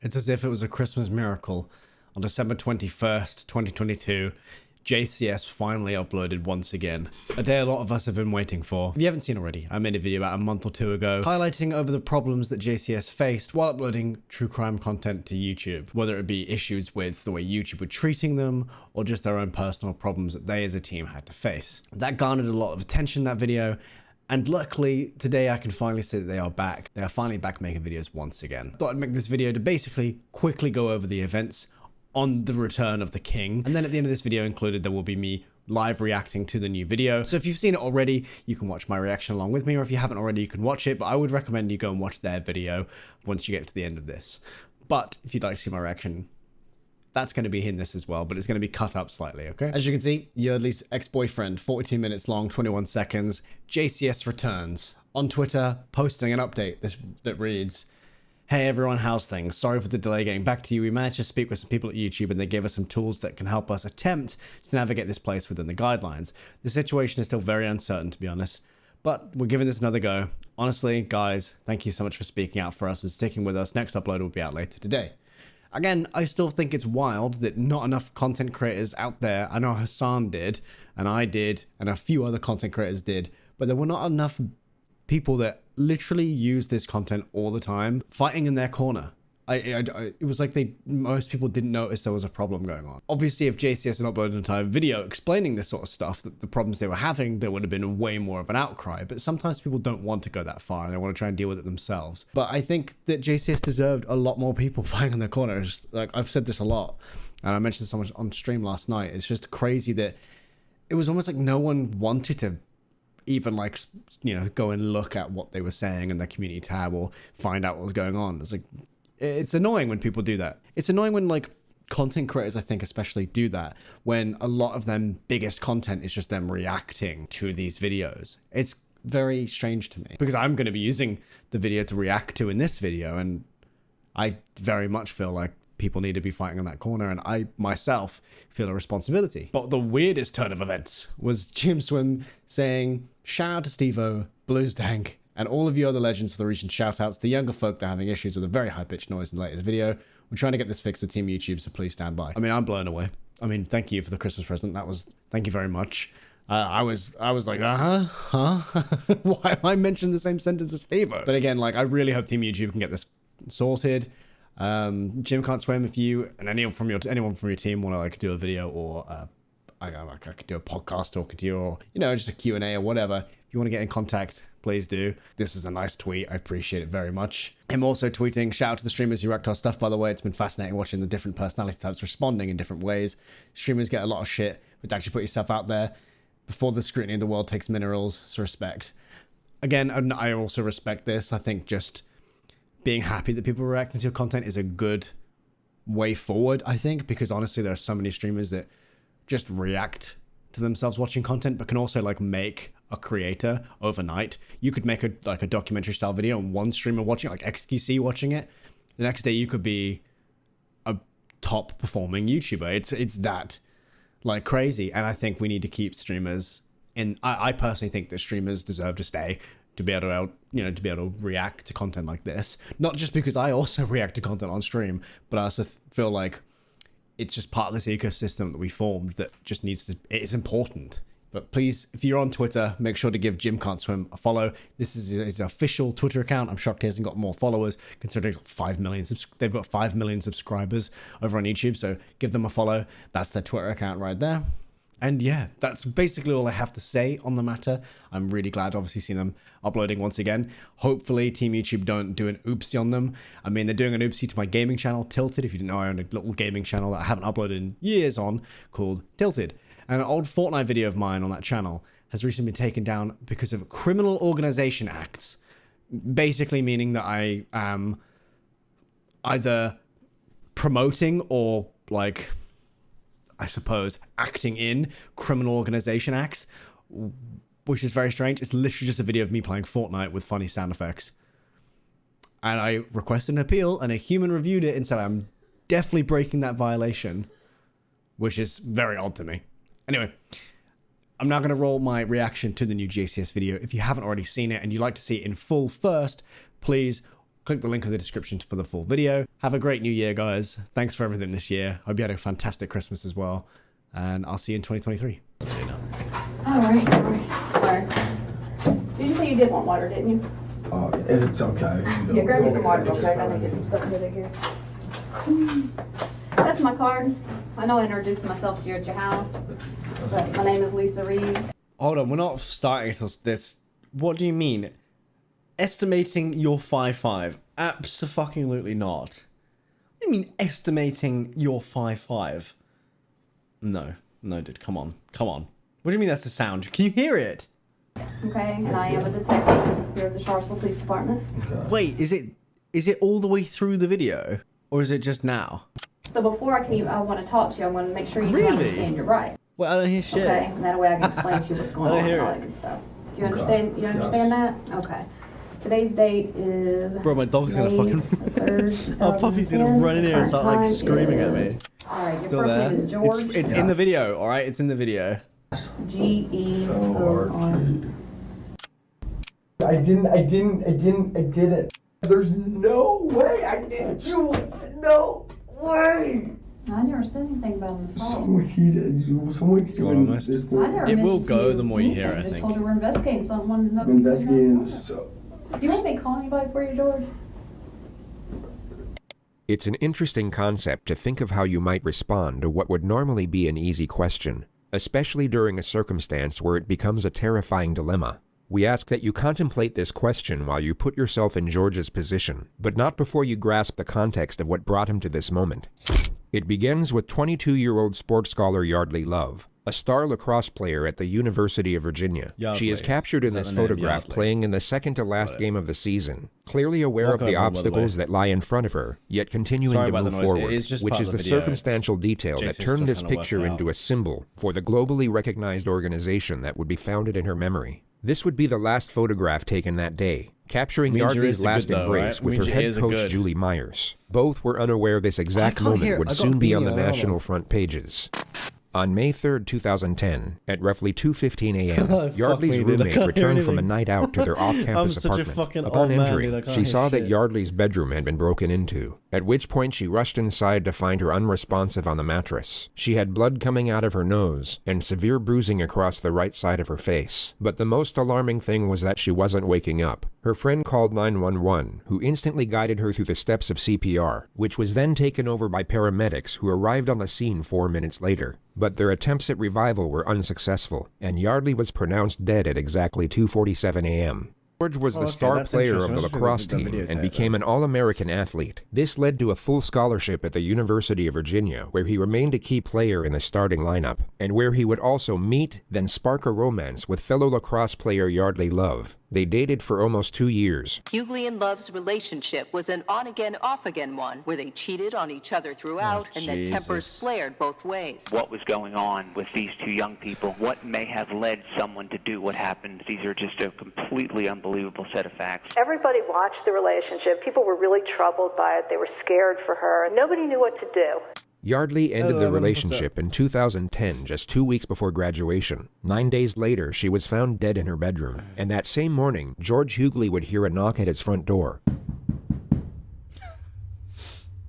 It's as if it was a Christmas miracle. On December 21st, 2022, JCS finally uploaded once again. A day a lot of us have been waiting for. If you haven't seen already, I made a video about a month or two ago highlighting over the problems that JCS faced while uploading true crime content to YouTube. Whether it be issues with the way YouTube were treating them, or just their own personal problems that they as a team had to face. That garnered a lot of attention, that video. And luckily, today I can finally say that they are back. They are finally back making videos once again. Thought I'd make this video to basically quickly go over the events on the return of the king. And then at the end of this video included, there will be me live reacting to the new video. So if you've seen it already, you can watch my reaction along with me, or if you haven't already, you can watch it. But I would recommend you go and watch their video once you get to the end of this. But if you'd like to see my reaction, that's going to be in this as well, but it's going to be cut up slightly, okay? As you can see, Yardley's ex-boyfriend, 42 minutes long, 21 seconds, JCS returns. On Twitter, posting an update that reads, "Hey everyone, how's things? Sorry for the delay getting back to you. We managed to speak with some people at YouTube and they gave us some tools that can help us attempt to navigate this place within the guidelines. The situation is still very uncertain, to be honest, but we're giving this another go. Honestly, guys, thank you so much for speaking out for us and sticking with us. Next upload will be out later today." Again, I still think it's wild that not enough content creators out there, I know Hassan did, and I did, and a few other content creators did, but there were not enough people that literally use this content all the time, fighting in their corner. It was like most people didn't notice there was a problem going on. Obviously, if JCS had uploaded an entire video explaining this sort of stuff, that the problems they were having, there would have been way more of an outcry. But sometimes people don't want to go that far and they want to try and deal with it themselves. But I think that JCS deserved a lot more people fighting in their corners. Like, I've said this a lot, and I mentioned this so much on stream last night. It's just crazy that it was almost like no one wanted to even, like, you know, go and look at what they were saying in their community tab or find out what was going on. It's like, it's annoying when people do that. It's annoying when, like, content creators, I think, especially do that, when a lot of them biggest content is just them reacting to these videos. It's very strange to me because I'm going to be using the video to react to in this video, and I very much feel like people need to be fighting in that corner, and I myself feel a responsibility. But the weirdest turn of events was Jim Swim saying, "Shout out to Steve-O, Blues Dank, and all of you other legends of the region. Shoutouts to younger folk that are having issues with a very high-pitched noise in the latest video. We're trying to get this fixed with Team YouTube, so please stand by." I mean, I'm blown away. I mean, thank you for the Christmas present. Thank you very much. I was like, huh? Why am I mentioning the same sentence as Steve-O? But again, like, I really hope Team YouTube can get this sorted. Jim Can't Swim, if you and anyone from your team want to, like, do a video, or I could do a podcast talking to you, or, you know, just a Q&A or whatever. If you want to get in contact, please do. This is a nice tweet. I appreciate it very much. Him also tweeting, "Shout out to the streamers who react to our stuff, by the way. It's been fascinating watching the different personality types responding in different ways. Streamers get a lot of shit, but to actually put yourself out there before the scrutiny of the world takes minerals, so respect." Again, and I also respect this. I think just being happy that people are reacting to your content is a good way forward, I think, because honestly, there are so many streamers that just react to themselves watching content, but can also, like, make a creator overnight. You could make a documentary style video and one streamer watching it, like XQC watching it. The next day you could be a top performing YouTuber. It's that, like, crazy. And I think we need to keep streamers in. I personally think that streamers deserve to stay, to be able to be able to react to content like this. Not just because I also react to content on stream, but I also feel like it's just part of this ecosystem that we formed that just needs to, it's important. But please, if you're on Twitter, make sure to give Jim Can't Swim a follow. This is his official Twitter account. I'm shocked he hasn't got more followers, considering he's got 5 million. They've got 5 million subscribers over on YouTube, so give them a follow. That's their Twitter account right there. And yeah, that's basically all I have to say on the matter. I'm really glad to obviously see them uploading once again. Hopefully Team YouTube don't do an oopsie on them. I mean, they're doing an oopsie to my gaming channel, Tilted. If you didn't know, I own a little gaming channel that I haven't uploaded in years on, called Tilted. And an old Fortnite video of mine on that channel has recently been taken down because of criminal organization acts. Basically meaning that I am either promoting or, like, I suppose, acting in criminal organization acts, which is very strange. It's literally just a video of me playing Fortnite with funny sound effects. And I requested an appeal, and a human reviewed it and said I'm definitely breaking that violation, which is very odd to me. Anyway, I'm now going to roll my reaction to the new JCS video. If you haven't already seen it and you'd like to see it in full first, please Click the link in the description for the full video. Have a great new year, guys. Thanks for everything this year. Hope you had a fantastic Christmas as well. And I'll see you in 2023. See you now. All right. Did you say you did want water, didn't you? Oh, it's okay. Yeah, grab me some water real quick. I need to get some stuff in here. That's my card. I know I introduced myself to you at your house, but my name is Lisa Reeves. Hold on, we're not starting this. What do you mean? Estimating your 5'5"? Abso-fucking-lutely not. What do you mean estimating your 5'5"? No, dude, come on. What do you mean that's the sound? Can you hear it? Okay, and I am a detective here at the Charlottesville Police Department. Okay. Wait, is it all the way through the video? Or is it just now? So before I want to talk to you, I want to make sure you can understand you're right. Well, I don't hear shit. Okay, and that way I can explain to you what's going on and all that good stuff. Do you understand? You understand that? Okay. Today's date is Bro, my dog's May gonna fucking... 3rd, Our puppy's gonna run in here and start like screaming at me. Alright, your Still first there? name is George. It's in the video, alright? It's in the video. George. I didn't. There's no way I didn't do it. No way. I never said anything about an assault. Someone honest? this I never It will mentioned to go you the more you hear it, I anything. I just think. told you we're investigating something. Wanted to know if I'm you knew investigating about it. so. Do you want me to call anybody for you, George? It's an interesting concept to think of how you might respond to what would normally be an easy question, especially during a circumstance where it becomes a terrifying dilemma. We ask that you contemplate this question while you put yourself in George's position, but not before you grasp the context of what brought him to this moment. It begins with 22-year-old sports scholar Yardley Love, a star lacrosse player at the University of Virginia. She is captured in this photograph playing in the second-to-last game of the season, clearly aware of the obstacles that lie in front of her, yet continuing to move forward, which is the circumstantial detail that turned this picture into a symbol for the globally recognized organization that would be founded in her memory. This would be the last photograph taken that day, capturing Yardley's last embrace with her head coach Julie Myers. Both were unaware this exact moment would soon be on the national front pages. On May 3rd, 2010, at roughly 2:15 a.m., Yardley's roommate returned from a night out to their off-campus apartment. Upon entering, she saw that Yardley's bedroom had been broken into, at which point she rushed inside to find her unresponsive on the mattress. She had blood coming out of her nose and severe bruising across the right side of her face. But the most alarming thing was that she wasn't waking up. Her friend called 911, who instantly guided her through the steps of CPR, which was then taken over by paramedics who arrived on the scene 4 minutes later. But their attempts at revival were unsuccessful, and Yardley was pronounced dead at exactly 2:47 a.m. George was the star player of the lacrosse team and became an All-American athlete. This led to a full scholarship at the University of Virginia, where he remained a key player in the starting lineup, and where he would also meet, then spark a romance with fellow lacrosse player Yardley Love. They dated for almost 2 years. Hughley and Love's relationship was an on-again, off-again one, where they cheated on each other throughout, and then tempers flared both ways. What was going on with these two young people? What may have led someone to do what happened? These are just a completely unbelievable set of facts. Everybody watched the relationship. People were really troubled by it. They were scared for her. Nobody knew what to do. Yardley ended the relationship in 2010, just 2 weeks before graduation. 9 days later, she was found dead in her bedroom. And that same morning, George Hughley would hear a knock at his front door.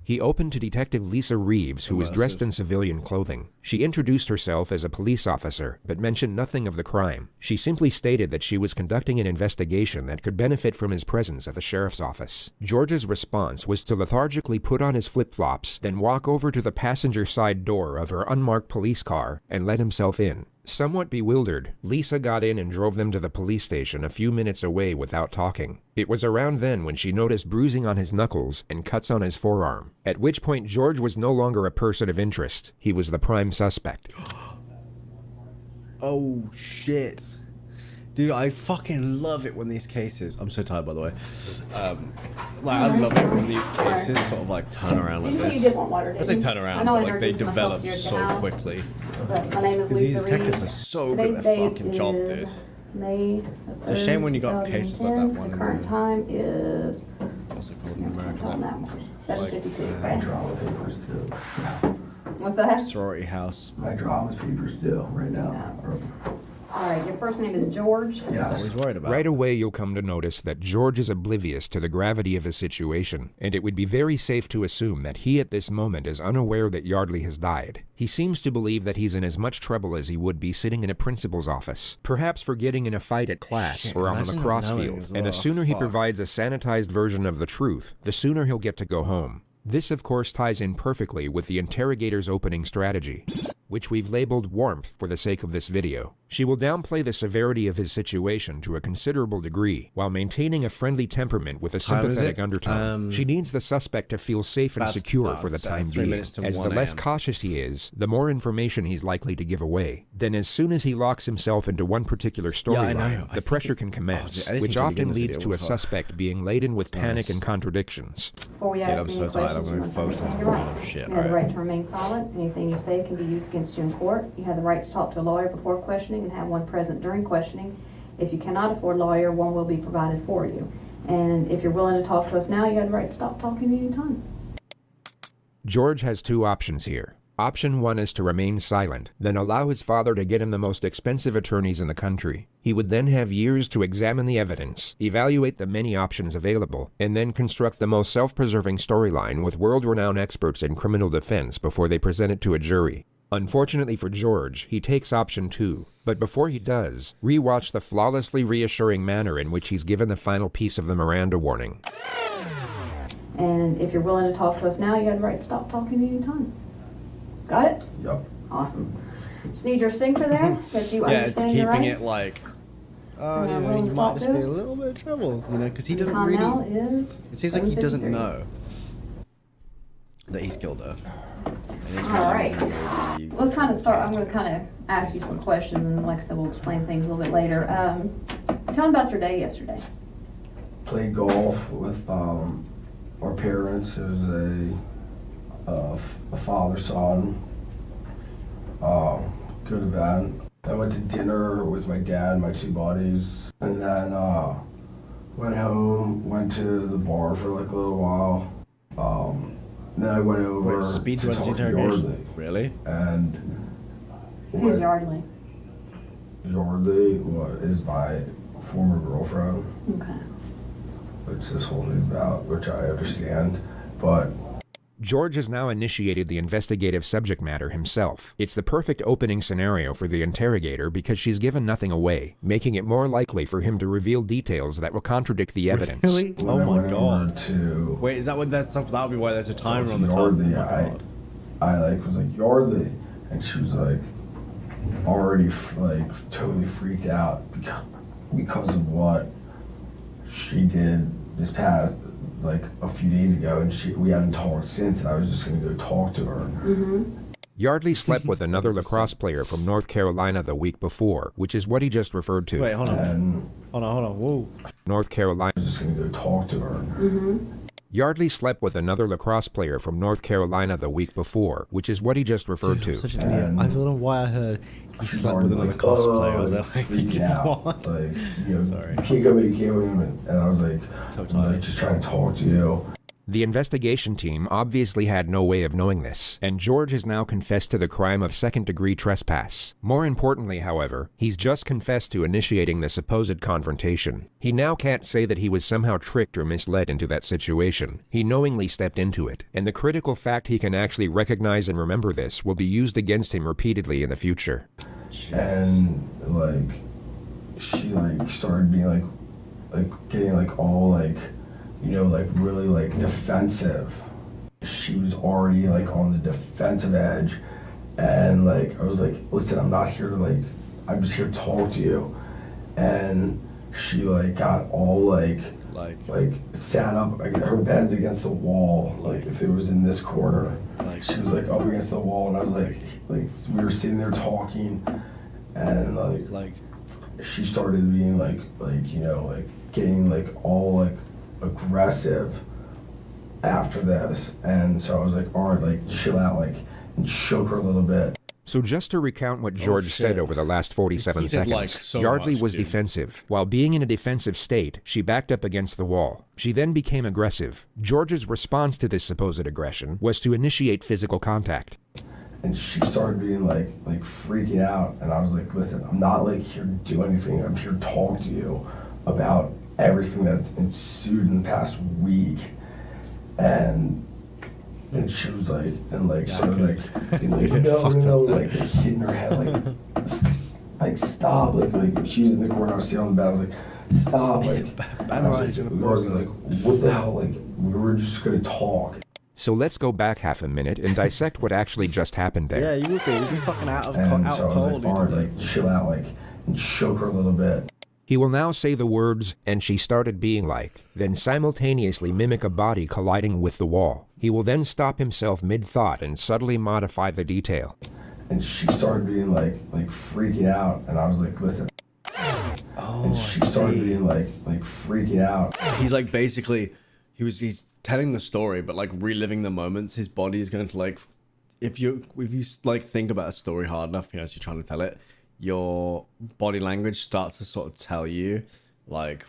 He opened to Detective Lisa Reeves, who was dressed in civilian clothing. She introduced herself as a police officer, but mentioned nothing of the crime. She simply stated that she was conducting an investigation that could benefit from his presence at the sheriff's office. George's response was to lethargically put on his flip-flops, then walk over to the passenger side door of her unmarked police car and let himself in. Somewhat bewildered, Lisa got in and drove them to the police station a few minutes away without talking. It was around then when she noticed bruising on his knuckles and cuts on his forearm, at which point George was no longer a person of interest. He was the prime suspect. Oh, shit. Dude, I fucking love it when these cases... I'm so tired, by the way. I love it when these cases sort of like turn around like You said this. you did want water, didn't I you? say turn around, I know but I like they introduced myself develop to you at your so house. quickly. But my name is These Lisa detectives Reeves. are so good Today's at their date fucking job, is dude. May It's a shame when you got cases like that 2010. one. The current time is What's it called in America? 7:52. My Okay. drama papers too. What's that? Sorority house. My drama papers still right now. All right, your first name is George? Yes. He's worried about. Right away, you'll come to notice that George is oblivious to the gravity of his situation, and it would be very safe to assume that he at this moment is unaware that Yardley has died. He seems to believe that he's in as much trouble as he would be sitting in a principal's office, perhaps for getting in a fight at class or on the imagine lacrosse knowing field, as and the well. sooner he Fuck. provides a sanitized version of the truth, the sooner he'll get to go home. This, of course, ties in perfectly with the interrogator's opening strategy, which we've labeled warmth for the sake of this video. She will downplay the severity of his situation to a considerable degree, while maintaining a friendly temperament with a Time is sympathetic it? undertone. She needs the suspect to feel safe and About- secure for the so time 3 being, minutes to as the 1 less a.m. cautious he is, the more information he's likely to give away. Then as soon as he locks himself into one particular Yeah, I know. storyline, I the pressure can commence, the editing which should begin often this leads video to a was hard. suspect being laden with panic Nice. and contradictions. Before we Yeah, ask I'm any so tired. I'm questions, you gonna must focus understand on- your rights. oh, shit, You have the alright. right to remain silent. Anything you say can be used against you in court. You have the right to talk to a lawyer before questioning and have one present during questioning. If you cannot afford a lawyer, one will be provided for you. And if you're willing to talk to us now, you have the right to stop talking any time. George has two options here. Option 1 is to remain silent, then allow his father to get him the most expensive attorneys in the country. He would then have years to examine the evidence, evaluate the many options available, and then construct the most self-preserving storyline with world-renowned experts in criminal defense before they present it to a jury. Unfortunately for George, he takes option 2. But before he does, rewatch the flawlessly reassuring manner in which he's given the final piece of the Miranda warning. And if you're willing to talk to us now, you have the right to stop talking any time. Got it? Yep. Awesome. Just need your signature there, that you Yeah, it's understand your keeping rights. it like, oh, And you I'm know, willing you to might talk just to be us. a little bit of trouble, you know, because he The doesn't time now really. is It seems like he doesn't 7:53. know that he's killed her. All right. Let's kind of start. I'm going to kind of ask you some questions, and like I said, we'll explain things a little bit later. Tell me about your day yesterday. Played golf with our parents. It was a father-son. Good event. I went to dinner with my dad and my two buddies, and then went home. Went to the bar for like a little while. Then I went over Wait, speed to runs talk to interrogation. Yardley, Really? and Who's Yardley? Yardley is my former girlfriend, Okay. which this whole thing's about, which I understand, but George has now initiated the investigative subject matter himself. It's the perfect opening scenario for the interrogator because she's given nothing away, making it more likely for him to reveal details that will contradict the evidence. Really? when Oh I my went over god. to Wait, is that what that's stuff? That would be why there's a timer on the top. Yardley, Oh my god. I like was like Yardley, and she was like already like totally freaked out because of what she did this past like a few days ago, and we haven't talked since. And I was just gonna go talk to her. Yardley slept with another lacrosse player from North Carolina the week before, which is what he just referred to. Wait, hold on. And Hold on. Whoa. North Carolina. I was just gonna go talk to her. Yardley slept with another lacrosse player from North Carolina the week before, which is what he just referred to. Such an idiot. I don't know why I heard he She's slept with already another cosplayer. I was like, freaking out. what? Like, you know, Sorry. you can't come in, you can't come in. And I was like, So I'm tired. like, just trying to talk to you. The investigation team obviously had no way of knowing this, and George has now confessed to the crime of second-degree trespass. More importantly, however, he's just confessed to initiating the supposed confrontation. He now can't say that he was somehow tricked or misled into that situation. He knowingly stepped into it, and the critical fact he can actually recognize and remember this will be used against him repeatedly in the future. And like, she like started being like getting like all like, you know, like really like defensive. She was already like on the defensive edge, and like I was like, listen, I'm not here to like, I'm just here to talk to you. And she like got all like sat up, like her bed's against the wall, like if it was in this corner, like she was like up against the wall, and I was like we were sitting there talking, and like she started being like you know, like getting like all like aggressive after this. And so I was like, all right, like chill out, like, and shook her a little bit. So just to recount what George said over the last 47 He did, seconds, like, so Yardley much, was dude. defensive. While being in a defensive state, she backed up against the wall. She then became aggressive. George's response to this supposed aggression was to initiate physical contact. And she started being like freaking out, and I was like, listen, I'm not like here to do anything. I'm here to talk to you about everything that's ensued in the past week. And she was like, and like sort of like, being like no, like hitting her head, like stop, like she was in the corner, I was sitting on the bed, I was like, stop, like, I was like, what the hell, like, we were just gonna talk. So let's go back half a minute and dissect what actually just happened there. Yeah, you would be fucking out And out so I was cold. like, alright, like, chill out, like, and shook her a little bit. He will now say the words, "and she started being like," then simultaneously mimic a body colliding with the wall. He will then stop himself mid-thought and subtly modify the detail. And she started being like freaking out, and I was like, listen. And she started being like freaking out. He's like basically, he's telling the story, but like reliving the moments. His body is going to like, if you like think about a story hard enough, as you're trying to tell it, your body language starts to sort of tell you like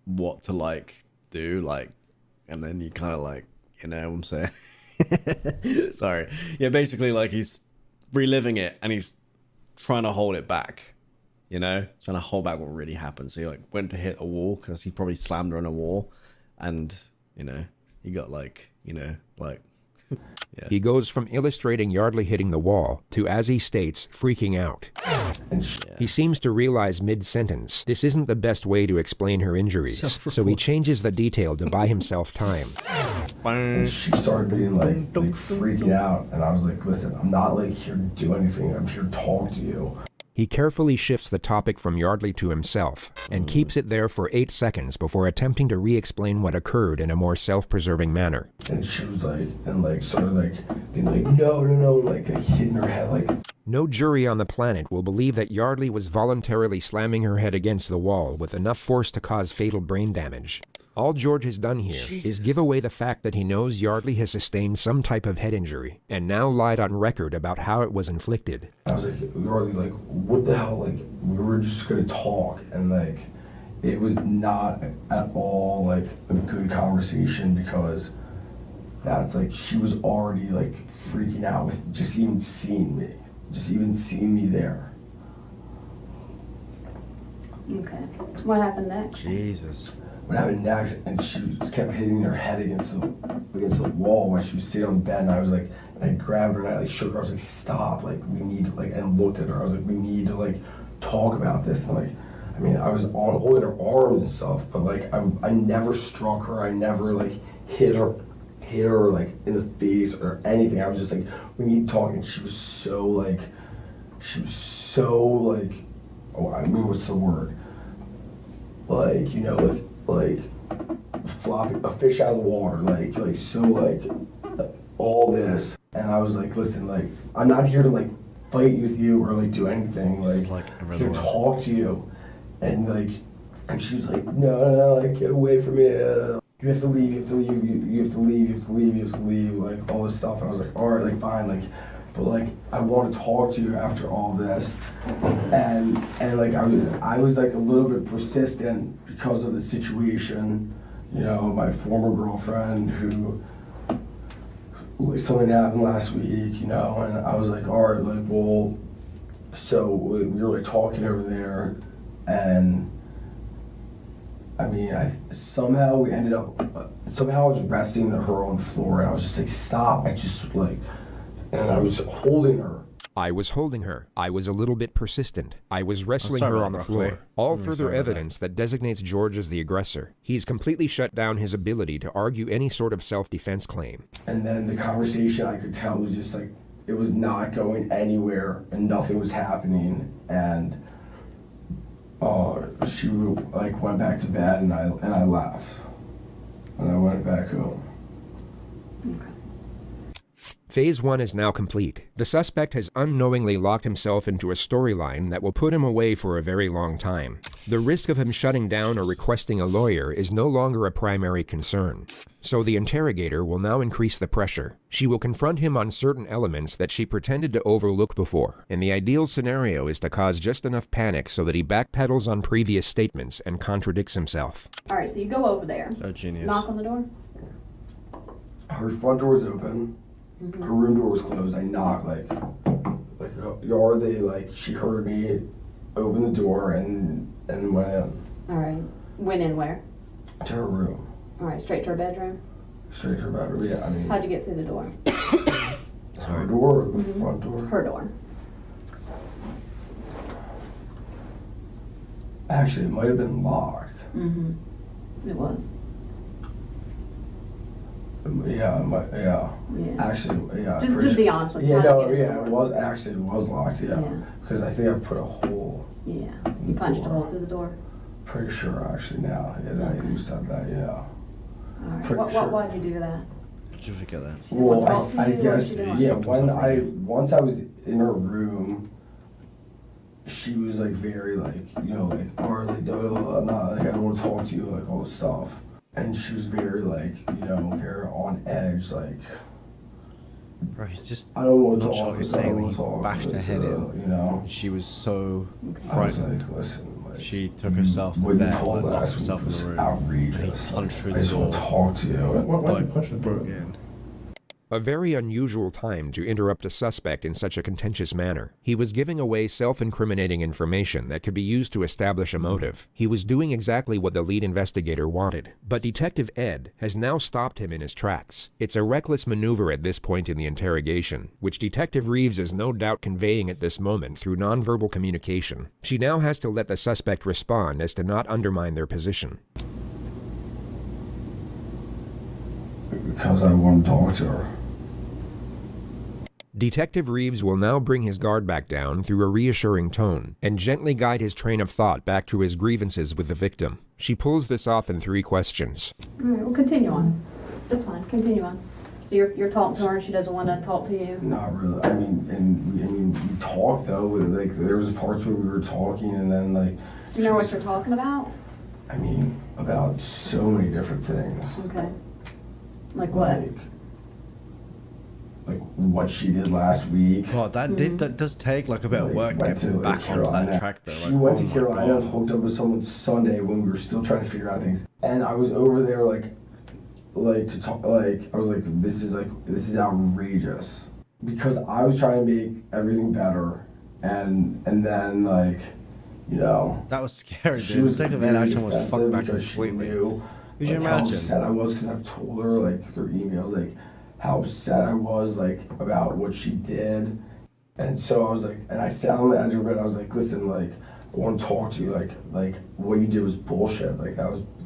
what to like do, like, and then you kind of like, you know what I'm saying? Sorry. Yeah, basically like he's reliving it and he's trying to hold it back, you know, trying to hold back what really happened. So he like went to hit a wall because he probably slammed her on a wall, and you know, he got like, you know, like yeah. He goes from illustrating Yardley hitting the wall to, as he states, freaking out. He seems to realize mid-sentence this isn't the best way to explain her injuries, so he changes the detail to buy himself time. And she started being like freaking out, and I was like, listen, I'm not like here to do anything. I'm here to talk to you. He carefully shifts the topic from Yardley to himself and keeps it there for 8 seconds before attempting to re-explain what occurred in a more self-preserving manner. And she was like, and like sort of like being like, no, like hitting her head like. No jury on the planet will believe that Yardley was voluntarily slamming her head against the wall with enough force to cause fatal brain damage. All George has done here is give away the fact that he knows Yardley has sustained some type of head injury, and now lied on record about how it was inflicted. I was like, Yardley, like, what the hell? Like, we were just gonna talk, and like, it was not at all like a good conversation, because that's like, she was already like freaking out with just even seeing me there. Okay. What happened next? Jesus. What happened next? And she just kept hitting her head against the wall while she was sitting on the bed. And I was like, and I grabbed her and I like shook her. I was like, stop! Like, we need to like, and looked at her. I was like, we need to like talk about this. And like, I mean, I was on holding her arms and stuff, but like, I never struck her. I never like hit her like in the face or anything. I was just like, we need to talk. And she was so like, oh, I mean, what's the word? Like, you know, like flopping a fish out of the water, like so, like all this. And I was like, listen, like, I'm not here to like fight with you or like do anything. Like I'm here to talk to you. And like, and she's like, no, like, get away from me. You have to leave. You have to leave. Like all this stuff. And I was like, all right, like fine, like. But like, I want to talk to you after all this, and like I was like a little bit persistent because of the situation, you know, my former girlfriend who something happened last week, you know, and I was like, all right, like, well, so we were like talking over there, and I mean, somehow I was resting her on the floor, and I was just like, stop, and I was holding her. I was holding her. I was a little bit persistent. I was wrestling her on the floor. All further evidence that designates George as the aggressor. He's completely shut down his ability to argue any sort of self-defense claim. And then the conversation, I could tell, was just like, it was not going anywhere and nothing was happening. And she like went back to bed, and I left. And I went back home. Okay. Phase 1 is now complete. The suspect has unknowingly locked himself into a storyline that will put him away for a very long time. The risk of him shutting down or requesting a lawyer is no longer a primary concern. So the interrogator will now increase the pressure. She will confront him on certain elements that she pretended to overlook before, and the ideal scenario is to cause just enough panic so that he backpedals on previous statements and contradicts himself. All right, so you go over there. So genius. Knock on the door. Her front door is open. Her room door was closed. I knocked like a yard. She heard me open the door and went in. All right. Went in where? To her room. All right, straight to her bedroom? Straight to her bedroom, yeah. I mean, How'd you get through the door? her door or the front door? Her door. Actually, it might have been locked. It was. Yeah, Yeah. Actually, yeah. Just be honest with me. Yeah, How'd you no, get in the yeah, door? it was locked, yeah. Because I think I put a hole. Yeah. You punched a hole through the door? Pretty sure, actually, now. Yeah, that Okay. used to have that, yeah. All right. Pretty sure. Why'd you do that? Did you forget that? Well, talk to I you, or guess, she didn't yeah, want to talk to you? once I was in her room, she was like very like, or like, no, I'm not, like, I don't want to talk to you, like all this stuff. And she was very like, very on edge, like, Bro, he's just I don't want to not talk. sure what he's I don't saying. wanna He talk, bashed her head in. You know, She was so I was frightened. like, listen, like, She took herself to what you bed, told like, locked last week herself in was the room. outrageous. And he punched through I the just want to door. talk to you. Why did you punch the door? broke in. A very unusual time to interrupt a suspect in such a contentious manner. He was giving away self-incriminating information that could be used to establish a motive. He was doing exactly what the lead investigator wanted. But Detective Ed has now stopped him in his tracks. It's a reckless maneuver at this point in the interrogation, which Detective Reeves is no doubt conveying at this moment through nonverbal communication. She now has to let the suspect respond as to not undermine their position. Because I want to talk to her. Detective Reeves will now bring his guard back down through a reassuring tone and gently guide his train of thought back to his grievances with the victim. She pulls this off in 3 questions. All right, well, continue on. That's fine, continue on. So you're talking to her and she doesn't want to talk to you? Not really. I mean, we talked though. Like there was parts where we were talking, and then like. Do you know what you're talking about? I mean, about so many different things. Okay. Like what? Like what she did last week. God, that does take like a bit of work went getting back onto Carolina. that track though. She Like, went oh to my Carolina God. and hooked up with someone Sunday when we were still trying to figure out things. And I was over there like to talk, like I was like, this is outrageous, because I was trying to make everything better, and then like, That was scary, she dude. was Detective very Ed actually was defensive fucked back because she completely. knew Could you like, how imagine? upset I was, because I've told her like through emails like how upset I was like about what she did. And so I was like, and I sat on the edge of her bed, I was like, listen, like, I want to talk to you, like what you did was bullshit, like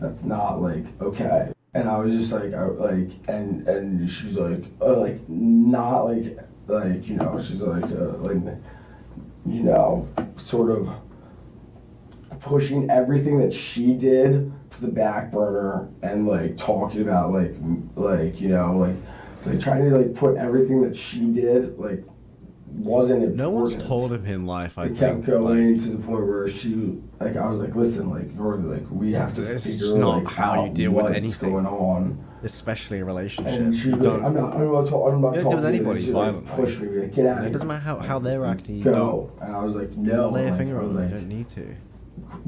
that's not like okay. And I was just like, and she's like, not like she's like sort of pushing everything that she did to the back burner, and like talking about like trying to like put everything that she did like wasn't important. No one's told him in life, I It think. kept going like, to the point where I was like, listen, like, you're like, we have to It's figure not like, how you out deal with what's anything. going on. especially a relationship. And she You was like, I'm not you don't talking do it with to you. anybody She like violently. pushed me, like, get out of It here. doesn't matter how they're acting. You Go. And I was like, no. don't lay a Like, finger I on was them. like, You don't need to.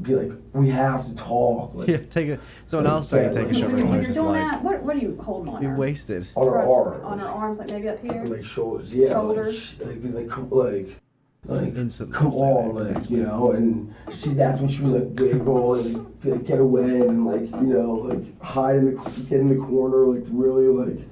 be like, we have to talk. Like, Yeah, take it. Someone else say take a shot. When you're Just doing like that, what are you holding on be her? wasted. on her arms. On her arms, like maybe up here? And, like shoulders, yeah. Shoulders. Like, be like, Instant come on, effect, like, exactly. you know, and that's when she was like wiggle and be like, get away, and like, you know, like hide get in the corner, like really like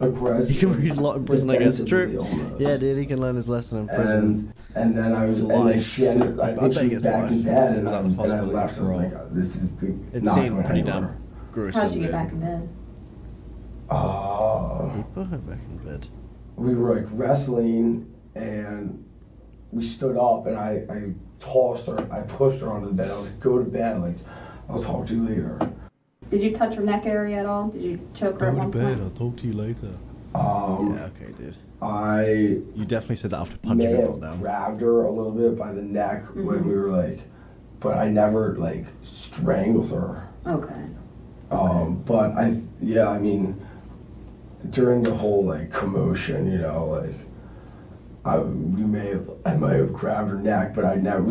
aggressive. You can read a lot in prison, I guess. True. defensively almost. Yeah, dude, he can learn his lesson in prison. And then I was, and then Life. she ended, I I think bet she he was gets back in life bed, and without I the possibility left. I of was like, parole. this is It not seemed going pretty anywhere. damn gruesome. How'd you get dude. back in bed? He put her back in bed. We were like wrestling, and we stood up, and I tossed her, I pushed her onto the bed. I was like, go to bed, like, I'll talk to you later. Did you touch her neck area at all? Did you choke her at one point? I'll talk to you later. Yeah, okay, dude. I You definitely said that after punching may her all have down. grabbed her a little bit by the neck when we were like, but I never like strangled her. Okay. But I mean, during the whole like commotion, you know, like I might have grabbed her neck, but I never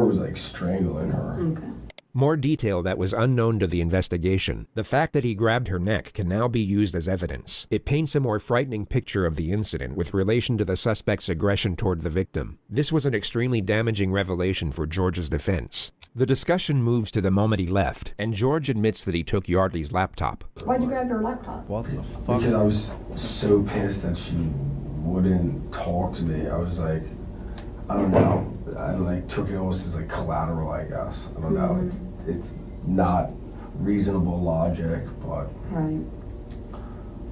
was like strangling her. Okay. More detail that was unknown to the investigation. The fact that he grabbed her neck can now be used as evidence. It paints a more frightening picture of the incident with relation to the suspect's aggression toward the victim. This was an extremely damaging revelation for George's defense. The discussion moves to the moment he left, and George admits that he took Yardley's laptop. Why'd you grab her laptop? What the fuck? Because I was so pissed that she wouldn't talk to me. I was like, I don't know. I like took it almost as like collateral, I guess. I don't know. It's not reasonable logic, but Right.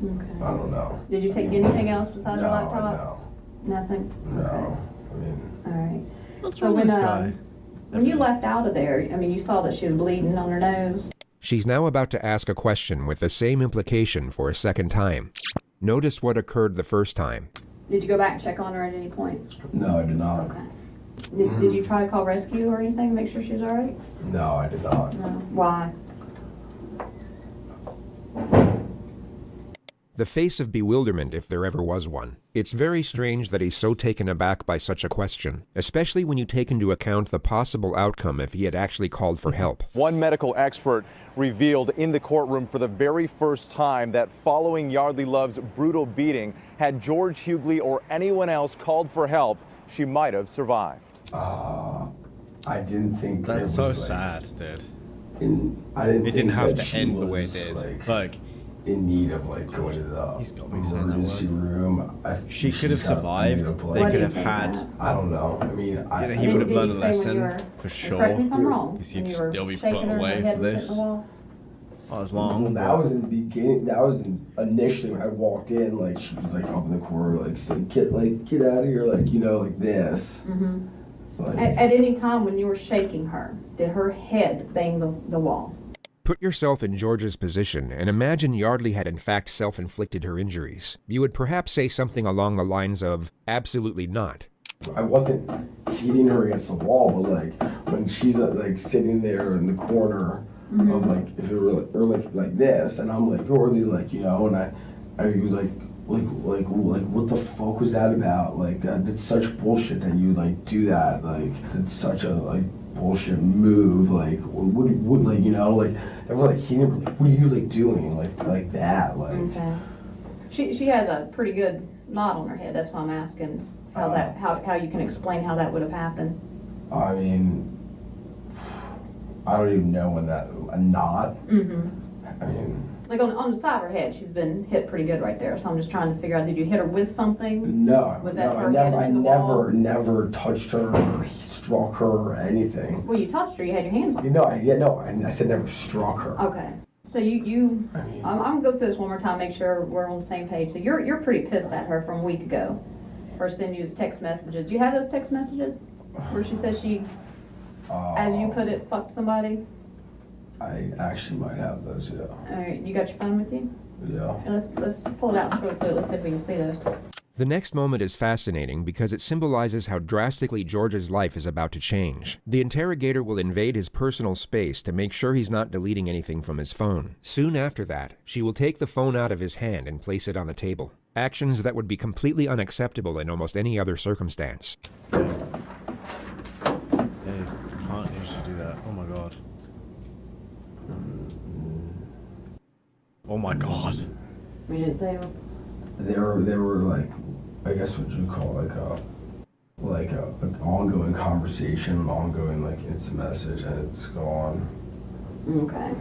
Okay. I don't know. Did you take anything else besides No, your laptop? Nothing? No. I mean, All right. What's So wrong with when, this guy? when you left out of there, I mean, you saw that she was bleeding on her nose. She's now about to ask a question with the same implication for a second time. Notice what occurred the first time. Did you go back and check on her at any point? no, I did not. Okay. Did you try to call rescue or anything to make sure she was all right? No, I did not. No. Why? The face of bewilderment, if there ever was one. It's very strange that he's so taken aback by such a question, especially when you take into account the possible outcome if he had actually called for help. One medical expert revealed in the courtroom for the very first time that following Yardley Love's brutal beating, had George Hughley or anyone else called for help, she might have survived. I didn't think That's it so was, sad, dude. I didn't. It think didn't have that to she end the way it was, did. Like, in need of like going to the He's got me saying that emergency room. she could have she's got survived. need to They play. What do could you have think had. that? I don't know. I mean, He would have Didn't learned a you say when lesson you were- for Correct me sure. if I'm wrong. Because when he'd you were still be shaking put her and her away head for was this. hitting the wall? Not as long. that was in the beginning. That was initially when I walked in. Like she was like up in the corner, like saying, get out of here, like like this. Mm-hmm. Like, At any time when you were shaking her, did her head bang the wall? Put yourself in George's position and imagine Yardley had in fact self-inflicted her injuries. You would perhaps say something along the lines of, absolutely not. I wasn't hitting her against the wall, but like when she's like sitting there in the corner of like if it were like this, and I'm like already like and I was like what the fuck was that about? Like that's such bullshit that you like do that. Like it's such a like bullshit move. Like would like like everyone like hitting her, like what are you like doing like that like. Okay. She has a pretty good knot on her head. That's why I'm asking how you can explain how that would have happened. I mean, I don't even know when a knot. I mean, Like on the side of her head, she's been hit pretty good right there. So I'm just trying to figure out, did you hit her with something? no. Was that no, her head into the wall? never touched her or struck her or anything. Well, you touched her. You had your hands on her. I said never struck her. Okay. So you I mean, I'm gonna go through this one more time, make sure we're on the same page. So you're pretty pissed at her from a week ago for sending you text messages. Do you have those text messages where she says she, as you put it, fucked somebody? I actually might have those. Yeah. All right, you got your phone with you? Yeah. And let's pull it out and scroll through it. Let's see if we can see those. The next moment is fascinating because it symbolizes how drastically George's life is about to change. The interrogator will invade his personal space to make sure he's not deleting anything from his phone. Soon after that, she will take the phone out of his hand and place it on the table. Actions that would be completely unacceptable in almost any other circumstance. Yeah, you can't usually do that. Oh my god. Oh my god. We didn't say them. They were like, I guess what you call like an ongoing conversation, an ongoing like instant message, and it's gone. Okay.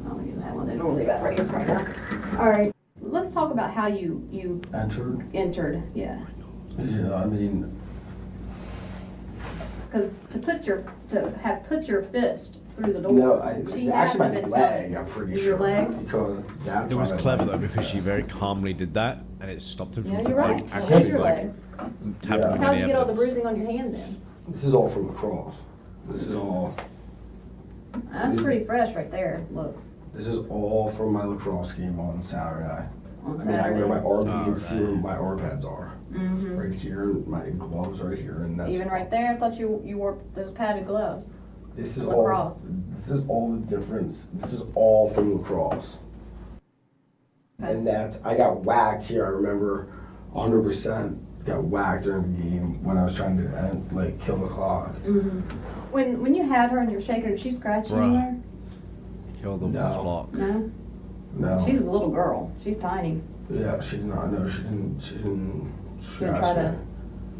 I'll use that one. They don't leave that right in front of her. All right. Let's talk about how you Entered. Yeah. Yeah. I mean. Because to have put your fist through the door. No, she it's actually my hasn't been leg, I'm pretty Is sure. your leg? Because that's It was why my clever leg's though like because she this. very calmly did that and it stopped him Yeah, from you're right. like It is actually your like leg. tapping Yeah. on How'd any you get all the evidence. bruising on your hand then? This is all from lacrosse. This is all. That's pretty fresh right there. Looks. This is all from my lacrosse game on Saturday. On I mean, I wear my Saturday. RB and see where my R pads are. Mm-hmm. Right here, and my gloves right here, and that's. Even right there, I thought you wore those padded gloves. This is lacrosse. all. This is all the difference. This is all from lacrosse. Okay. And I got whacked here. I remember, 100%. got whacked during the game when I was trying to like kill the clock. Mm-hmm. When you had her and you're shaking her, did she scratch you Bruh. anywhere? Kill the No. clock. No? No. She's a little girl. She's tiny. Yeah, she did not. No, she didn't. She didn't She didn't scratch try me.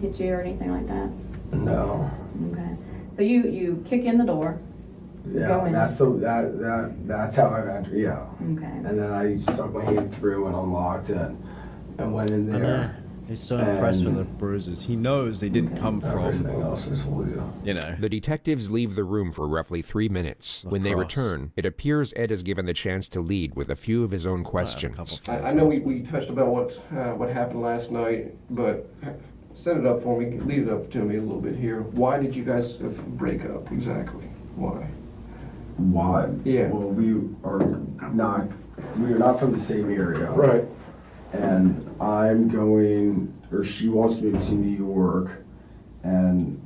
to hit you or anything like that? No. Okay. So you kick in the door. Go Yeah, in. that's how I entered. Yeah. Okay. And then I stuck my hand through and unlocked it, and went in I know. there. He's so impressed with And- the bruises. He knows they didn't come Everything from, else is what you know. The detectives leave the room for roughly 3 minutes. When they Lacrosse. return, it appears Ed is given the chance to lead with a few of his own questions. I know we touched about what happened last night, but set it up for me, lead it up to me a little bit here. Why did you guys break up exactly? Why? Why? Yeah. Well, we are not from the same area. Right. And I'm going, or she wants to move to New York, and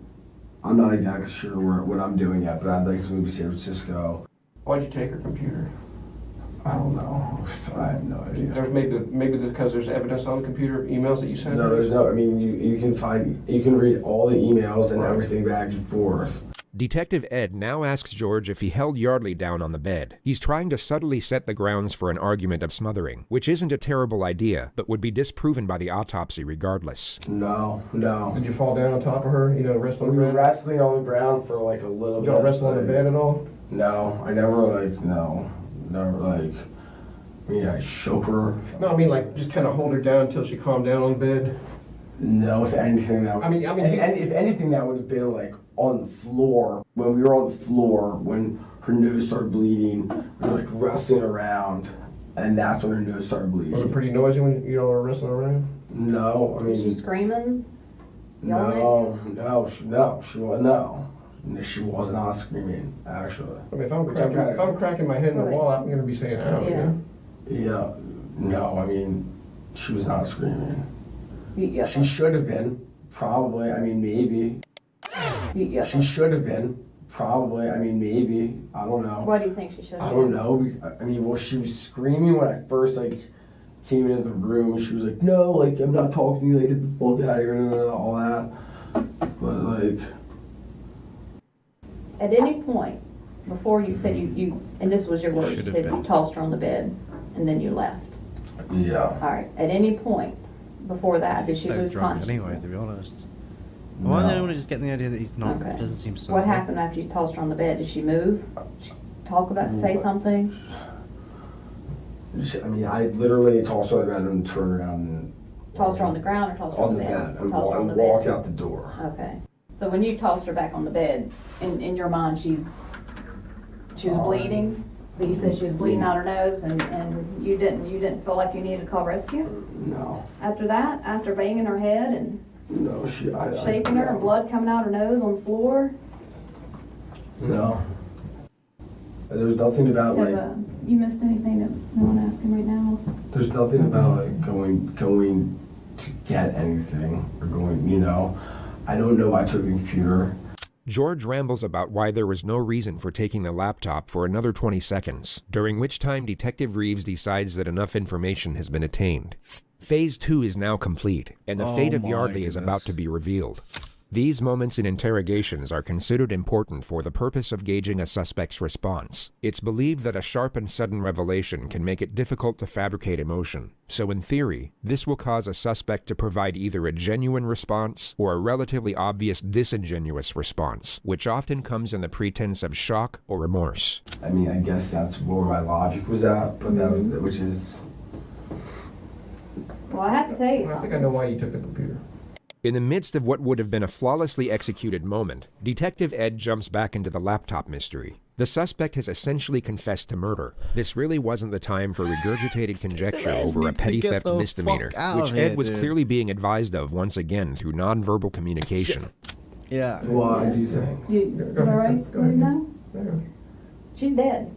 I'm not exactly sure what I'm doing yet, but I'd like to move to San Francisco. Why'd you take her computer? I don't know. I have no idea. There's maybe because there's evidence on the computer, emails that you sent? No, there's no. I mean, you can read all the emails and everything back and forth. Detective Ed now asks George if he held Yardley down on the bed. He's trying to subtly set the grounds for an argument of smothering, which isn't a terrible idea, but would be disproven by the autopsy regardless. No. Did you fall down on top of her, rest on the We were ground? wrestling on the ground for like a little Did bit. y'all wrestle on the but- bed at all? No, I never I shook her. No, I mean just kind of hold her down until she calmed down on the bed. No, if anything that I mean, if anything that would have been like on the floor when we were on the floor when her nose started bleeding. We were like wrestling around, and that's when her nose started bleeding. Was it pretty noisy when y'all were wrestling around? No, I mean Was she screaming? no, she was not screaming actually. I mean, if I'm cracking my head in the Right. wall, I'm going to be saying, "Ow!" Yeah. Yeah, no, I mean she was not screaming. Yeah. She should have been, probably. I mean, maybe. Yeah. She should have been, probably. I mean, maybe. I don't know. What do you think she should have I don't know. I mean, well, she was screaming when I first came into the room. She was like, "No, I'm not talking to you. Get the fuck out of here," all that. But At any point, before you said you and this was your words, you Should have said been. you tossed her on the bed and then you left. yeah. All right. At any point before that, did she So lose drunk consciousness? anyway, to be honest. Why No. do they want to just get the idea that he's not? Okay. Doesn't seem so. What happened after you tossed her on the bed? Did she move? She talk about, say something? I mean, I literally tossed her on the bed and turned around and Tossed her on the ground or tossed her on the bed and Tossed her on the walked bed. out the door. Okay. So when you tossed her back on the bed, in your mind, she was bleeding, but you said she was bleeding out her nose, and you didn't feel like you needed to call rescue No, after that, after banging her head and no, shaking her and blood coming out her nose on the floor. No. There's nothing about You missed anything that I want to ask him right now? there's nothing about going to get anything or going. I don't know why I took the computer. George rambles about why there was no reason for taking the laptop for another 20 seconds, during which time Detective Reeves decides that enough information has been attained. Phase 2 is now complete, and the fate of my Yardley is goodness. about to be revealed. These moments in interrogations are considered important for the purpose of gauging a suspect's response. It's believed that a sharp and sudden revelation can make it difficult to fabricate emotion. So in theory, this will cause a suspect to provide either a genuine response or a relatively obvious disingenuous response, which often comes in the pretense of shock or remorse. I mean, I guess that's where my logic was at, but which is Well, I have to tell you I think I something. know why you took the computer. In the midst of what would have been a flawlessly executed moment, Detective Ed jumps back into the laptop mystery. The suspect has essentially confessed to murder. This really wasn't the time for regurgitated conjecture over a petty get theft the misdemeanor, fuck out which of Ed here, was dude. clearly being advised of once again through nonverbal communication. Yeah. why do you think? You Go all ahead, right? go ahead. No? Yeah. She's dead.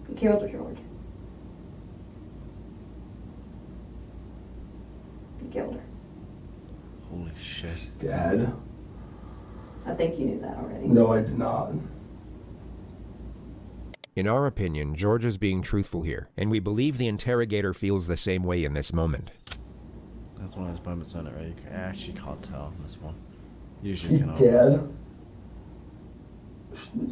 You killed her, George. You killed her. Holy shit. Dead? I think you knew that already. No, I did not. In our opinion, George is being truthful here, and we believe the interrogator feels the same way in this moment. That's one of those moments on it where you actually can't tell this one. Usually She's it's dead.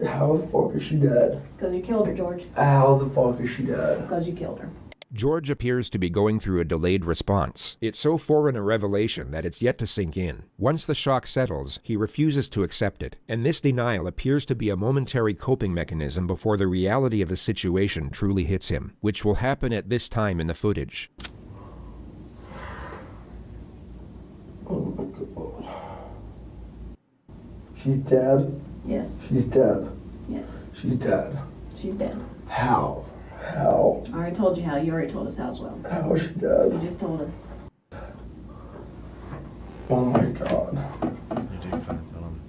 How the fuck is she dead? Because you killed her, George. How the fuck is she dead? Because you killed her. George appears to be going through a delayed response. It's so foreign a revelation that it's yet to sink in. Once the shock settles, he refuses to accept it, and this denial appears to be a momentary coping mechanism before the reality of the situation truly hits him, which will happen at this time in the footage. Oh my god. She's dead? Yes. She's dead. Yes. She's dead. She's dead. How? How? I already told you how. You already told us how as well. How is she dead? You just told us. Oh my god. You do kind of tell him.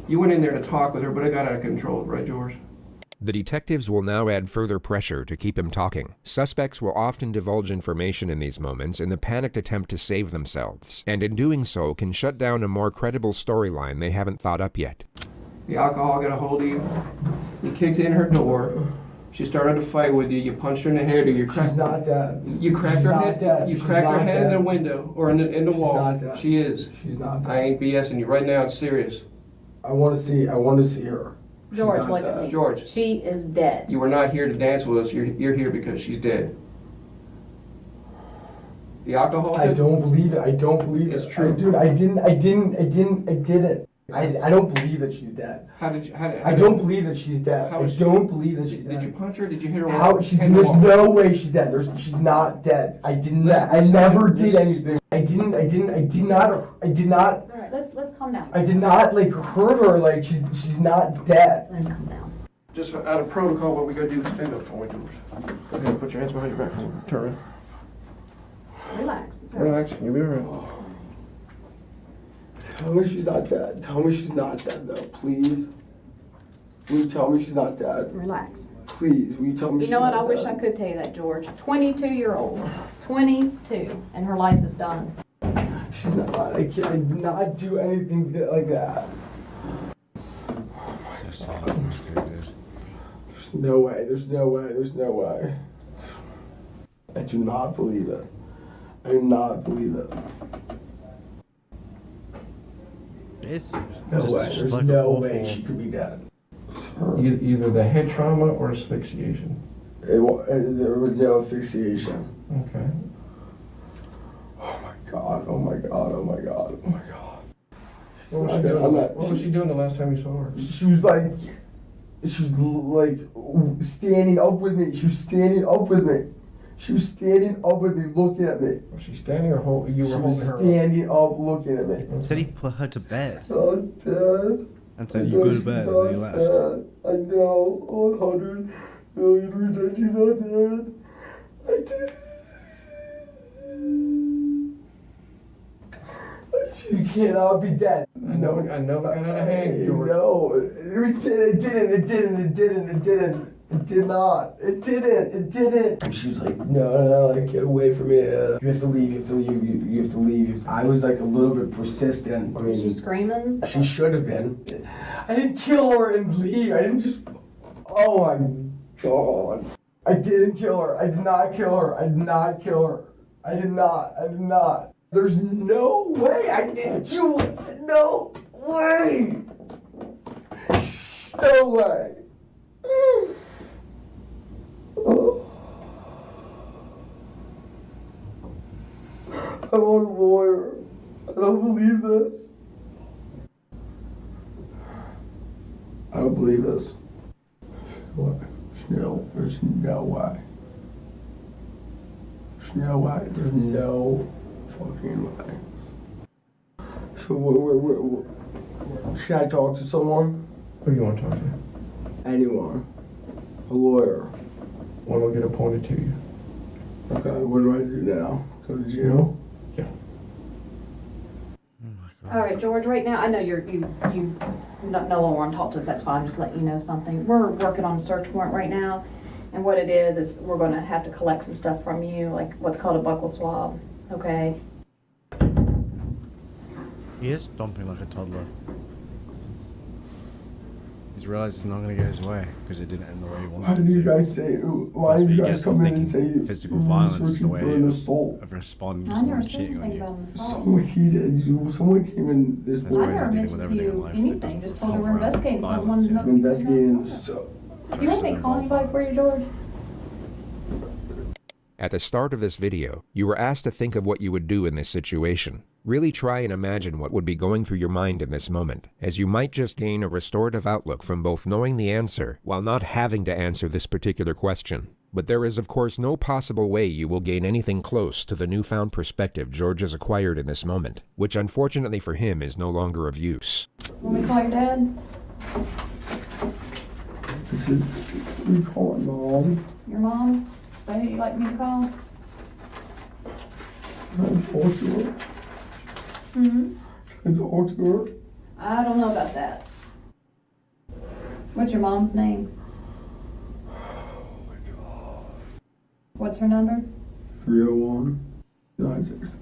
You went in there to talk with her, but it got out of control, right, George? The detectives will now add further pressure to keep him talking. Suspects will often divulge information in these moments in the panicked attempt to save themselves, and in doing so can shut down a more credible storyline they haven't thought up yet. The alcohol got a hold of you. You kicked in her door. She started to fight with you. You punched her in the head, or you cracked. She's not dead. You cracked She's her not head. dead. You She's cracked her not head in dead. the window or in the wall. not dead. She is. She's not dead. I ain't BSing you right now. It's serious. I want to see her. She's George, not look at dead. me. George. She is dead. You were not here to dance with us. You're here because she's dead. The alcohol. I don't believe it. I don't believe it. It's true. Dude, I didn't. I don't believe that she's dead. How did you? I don't believe that she's dead. How I is she- don't believe that she's dead. Did you punch her? Did you hit her? How? with There's the wall? no way she's dead. She's not dead. I didn't. I Listen, never listen. did anything. I did not. All right, let's calm down. I did not like hurt her. Like she's not dead. Then calm down. Just out of protocol, what we gotta do is stand up for me, George. Go ahead, put your hands behind your back for me. Turn around. Relax. It's all right. Relax. You'll be alright. Tell me she's not dead. Tell me she's not dead though, please. Will you tell me she's not dead? Relax. Please, will you tell me You she's know what? not I wish dead? I could tell you that, George. 22-year-old. 22. And her life is done. She's not. I did not do anything like that. So sad. Dude. There's no way. There's no way. There's no way. I do not believe it. I do not believe it. It's No way. just There's like no awful- way she could be dead. Either the head trauma or asphyxiation. There was no asphyxiation. Okay. Oh my god. Oh my god. Oh my god. Oh my god. What was not she dead. doing? I'm not- What was she doing the last time you saw her? She was like standing up with me. She was standing up with me. She was standing up with me, looking at me. Was she standing or you were She holding was her? standing up, looking at me. Said he put her to bed So dead. and said you go to bed and then he left. I know, 100 million percent she's not dead. I did. She cannot be dead. I know it got out of hand, George. No, it didn't. And she's like, no, like, get away from me. You have to leave, you have to leave. I was like a little bit persistent. I Was she mean, screaming? she should have been. I didn't kill her and leave. I didn't just. Oh my god. I didn't kill her. I did not kill her. I did not kill her. I did not. There's no way I didn't do it. No way. No way. I want a lawyer. I don't believe this. I don't believe this. What? There's no way. There's no way. There's no fucking way. So, should I talk to someone? Who do you want to talk to? Anyone. A lawyer. One will get appointed to you. Okay, what do I do now? Go to jail? Yeah. All right, George, right now, I know you no longer want to talk to us. That's fine. I'm just letting you know something. We're working on a search warrant right now. And what it is we're going to have to collect some stuff from you, like what's called a buccal swab. Okay? He is stomping like a toddler. He's realized he's not going to get his way because it didn't end the way he wanted Why it did to. you guys say? Why did you guys come in and say physical violence is the way for an assault? of responding to I never someone said cheating on anything you? about an assault. Someone came in this That's I why morning. never they're dealing mentioned with to everything in you life. anything, just told her we're Around investigating violence, someone. yeah. I'm investigating. So You want me to call anybody for you, George? At the start of this video, you were asked to think of what you would do in this situation. Really try and imagine what would be going through your mind in this moment, as you might just gain a restorative outlook from both knowing the answer while not having to answer this particular question. But there is of course no possible way you will gain anything close to the newfound perspective George has acquired in this moment, which unfortunately for him is no longer of use. Want me to call your dad? this is we call it mom. Your mom? Is that who you'd like me to call? Can I talk to her? Mm-hmm. Can I talk to her? I don't know about that. What's your mom's name? Oh my god. What's her number? 301-96.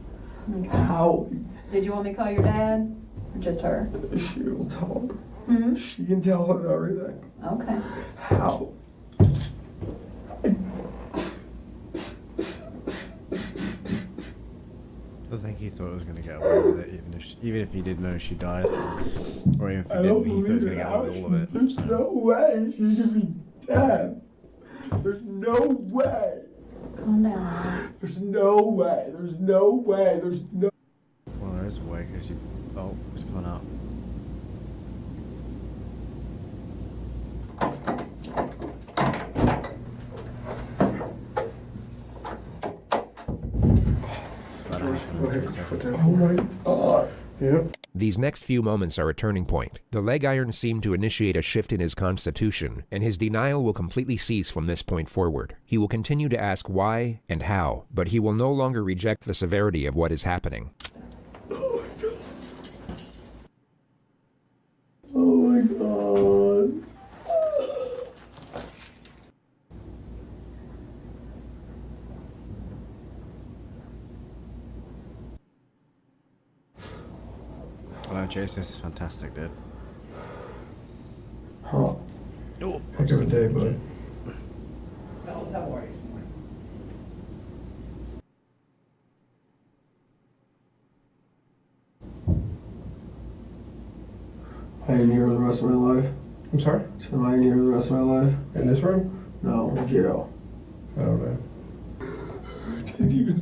Okay. How? Did you want me to call your dad? Or just her? She'll tell her. Mm-hmm. She can tell her everything. Okay. How? I think he thought he was going to get away with it, even if he did know she died, or even if he didn't, he thought he was going to get away with all of it. There's no way she could be dead. There's no way. Calm down, alright? There's no way. There's no way. There's no. Well, there is a way because you. Oh, it's coming up. Oh my god. Yep. These next few moments are a turning point. The leg irons seem to initiate a shift in his constitution, and his denial will completely cease from this point forward. He will continue to ask why and how, but he will no longer reject the severity of what is happening. Oh my god. I know, Chase, this is fantastic, dude. Huh. Oh, Heck of a day, buddy. I ain't here the rest of my life. I'm sorry? So I ain't here the rest of my life. In this room? No, jail. I don't know. Didn't even.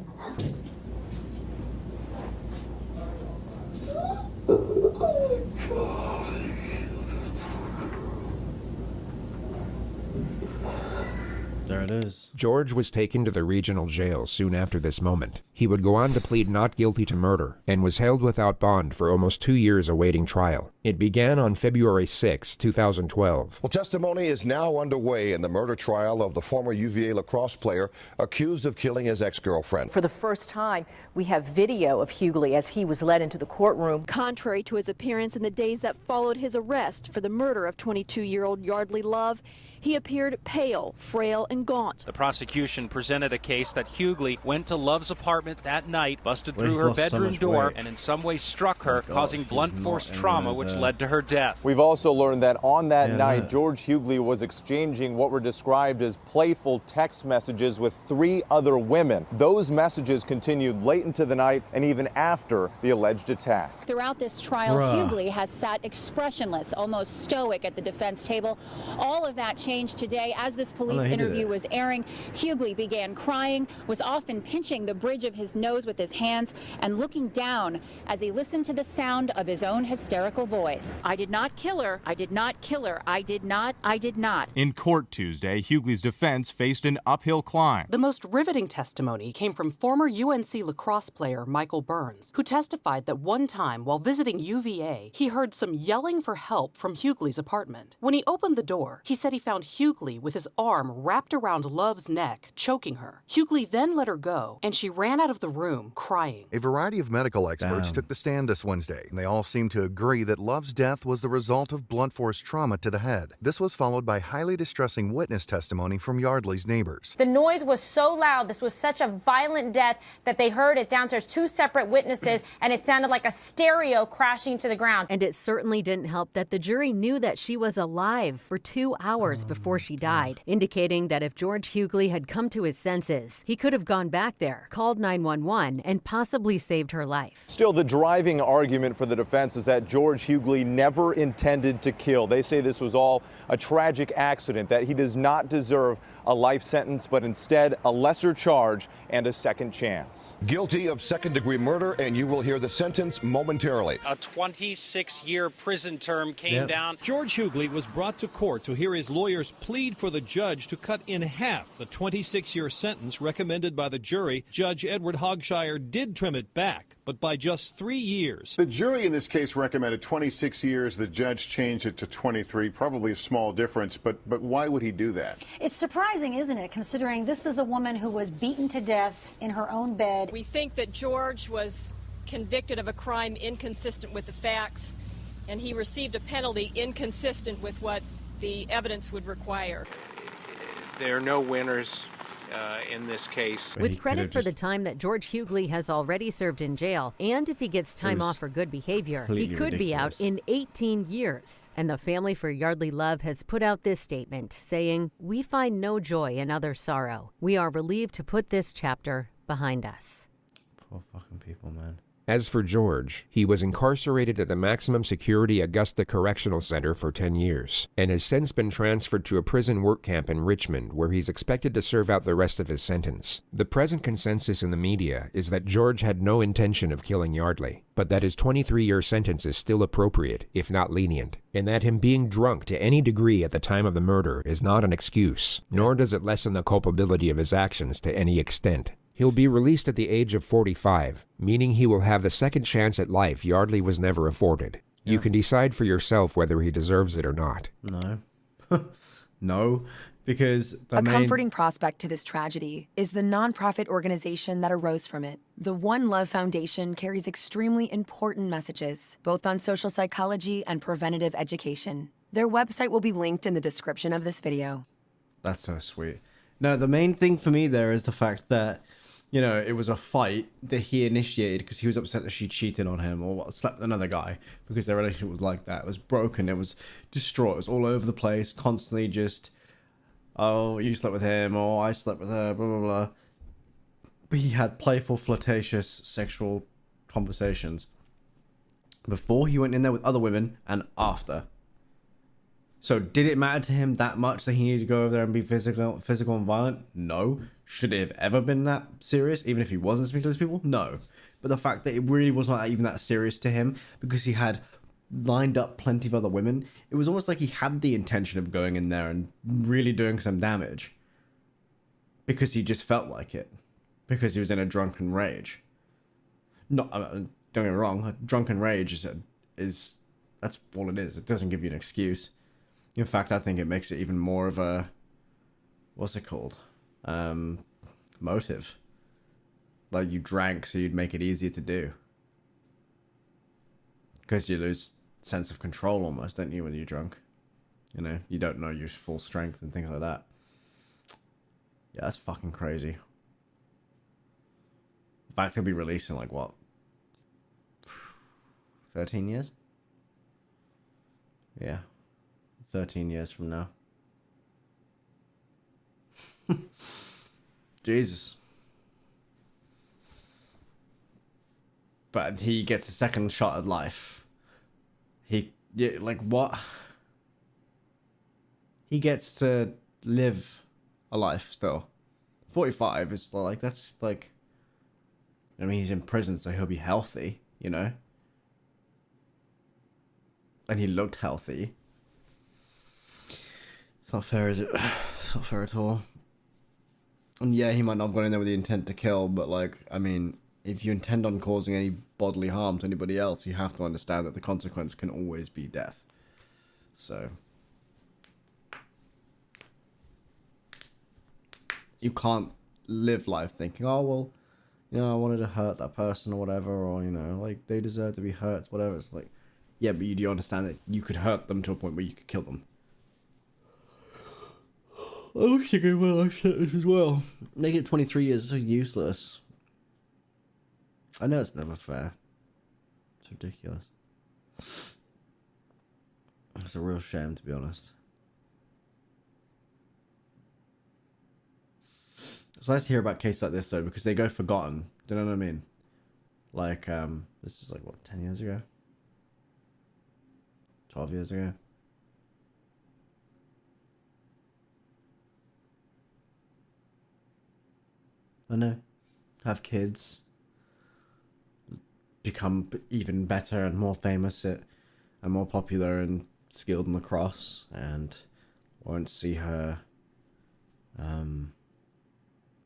there it is. George was taken to the regional jail soon after this moment. He would go on to plead not guilty to murder and was held without bond for almost 2 years awaiting trial. It began on February 6, 2012. Well, testimony is now underway in the murder trial of the former UVA lacrosse player accused of killing his ex-girlfriend. For the first time, we have video of Hughley as he was led into the courtroom. Contrary to his appearance in the days that followed his arrest for the murder of 22-year-old Yardley Love, he appeared pale, frail, and gaunt. The prosecution presented a case that Hughley went to Love's apartment that night, busted through her lost so bedroom much door, weight. and in some way struck her, God, causing he's blunt not force in trauma, his, which led to her death. We've also learned that on that Yeah, night, that. George Hughley was exchanging what were described as playful text messages with 3 other women. Those messages continued late into the night and even after the alleged attack. Throughout this trial, Bruh. Hughley has sat expressionless, almost stoic at the defense table. All of that changed today. As this police he did interview it. was airing, Hughley began crying, was often pinching the bridge of his nose with his hands and looking down as he listened to the sound of his own hysterical voice. I did not kill her. I did not kill her. I did not. In court Tuesday, Hughley's defense faced an uphill climb. The most riveting testimony came from former UNC lacrosse player Michael Burns, who testified that one time while visiting UVA, he heard some yelling for help from Hughley's apartment. When he opened the door, he said he found Hughley with his arm wrapped around Love's neck, choking her. Hughley then let her go, and she ran out of the room, crying. A variety of medical experts took the stand this Wednesday, and they all seemed to agree that Love's death was the result of blunt force trauma to the head. This was followed by highly distressing witness testimony from Yardley's neighbors. The noise was so loud, this was such a violent death, that they heard it downstairs, 2 separate witnesses, and it sounded like a stereo crashing to the ground. And it certainly didn't help that the jury knew that she was alive for 2 hours before she died, indicating that if George Hughley had come to his senses, he could have gone back there, called 911, and possibly saved her life. Still, the driving argument for the defense is that George Hughley never intended to kill. They say this was all a tragic accident, that he does not deserve a life sentence, but instead a lesser charge and a second chance. Guilty of second-degree murder, and you will hear the sentence momentarily. A 26-year prison term came down. George Hughley was brought to court to hear his lawyers plead for the judge to cut in half the 26-year sentence recommended by the jury. Judge Edward Hogshire did trim it back, but by just 3 years. The jury in this case recommended 26 years. The judge changed it to 23, probably a small difference, but why would he do that? It's surprising, isn't it, considering this is a woman who was beaten to death in her own bed. We think that George was convicted of a crime inconsistent with the facts, and he received a penalty inconsistent with what the evidence would require. There are no winners in this case. With credit for the time that George Hughley has already served in jail, and if he gets time off for good behavior, he could be out in 18 years. And the family for Yardley Love has put out this statement saying, "We find no joy in other sorrow. We are relieved to put this chapter behind us." Poor fucking people, man. As for George, he was incarcerated at the maximum security Augusta Correctional Center for 10 years, and has since been transferred to a prison work camp in Richmond, where he's expected to serve out the rest of his sentence. The present consensus in the media is that George had no intention of killing Yardley, but that his 23-year sentence is still appropriate, if not lenient, and that him being drunk to any degree at the time of the murder is not an excuse, nor does it lessen the culpability of his actions to any extent. He'll be released at the age of 45, meaning he will have the second chance at life Yardley was never afforded. Yeah. You can decide for yourself whether he deserves it or not. No. No, because a comforting prospect to this tragedy is the nonprofit organization that arose from it. The One Love Foundation carries extremely important messages, both on social psychology and preventative education. Their website will be linked in the description of this video. That's so sweet. No, the main thing for me there is the fact that, you know, it was a fight that he initiated because he was upset that she cheated on him or slept with another guy, because their relationship was like that. It was broken. It was distraught. It was all over the place, constantly just, oh, you slept with him, or I slept with her, blah, blah, blah. But he had playful, flirtatious, sexual conversations before he went in there with other women and after. So did it matter to him that much that he needed to go over there and be physical and violent? No. Should it have ever been that serious, even if he wasn't speaking to these people? No. But the fact that it really was not even that serious to him because he had lined up plenty of other women, it was almost like he had the intention of going in there and really doing some damage because he just felt like it, because he was in a drunken rage. Not, don't get me wrong, a drunken rage is that's all it is. It doesn't give you an excuse. In fact, I think it makes it even more of a, what's it called? Motive. Like you drank so you'd make it easier to do. Because you lose sense of control almost, don't you, when you're drunk? You know, you don't know your full strength and things like that. Yeah, that's fucking crazy. In fact, he'll be releasing like what? 13 years? Yeah. 13 years from now. Jesus. But he gets a second shot at life. Like what? He gets to live a life still. 45 is like, that's like, I mean, he's in prison, so he'll be healthy, you know? And he looked healthy. It's not fair, is it? It's not fair at all. And yeah, he might not have gone in there with the intent to kill, but like, I mean, if you intend on causing any bodily harm to anybody else, you have to understand that the consequence can always be death. So. You can't live life thinking, oh, well, you know, I wanted to hurt that person or whatever, or, you know, like, they deserve to be hurt, whatever. It's like, yeah, but you do understand that you could hurt them to a point where you could kill them. I wish you could well I've said this as well. Making it 23 years is so useless. I know it's never fair. It's ridiculous. It's a real shame, to be honest. It's nice to hear about cases like this, though, because they go forgotten. Do you know what I mean? Like, this is like, what, 10 years ago? 12 years ago? I know. Have kids. Become even better and more famous and more popular and skilled in lacrosse, and won't see her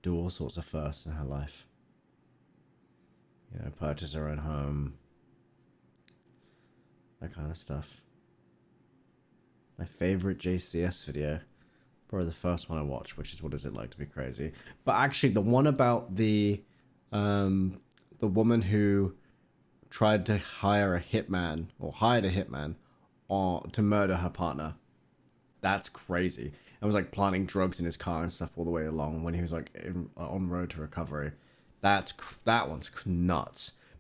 do all sorts of firsts in her life. You know, purchase her own home. That kind of stuff. My favorite JCS video, probably the first one I watched, which is What Is It Like to Be Crazy? But actually, the one about the woman who tried to hire a hitman, or hired a hitman, to murder her partner. That's crazy. And was like planting drugs in his car and stuff all the way along when he was like on road to recovery. That one's nuts.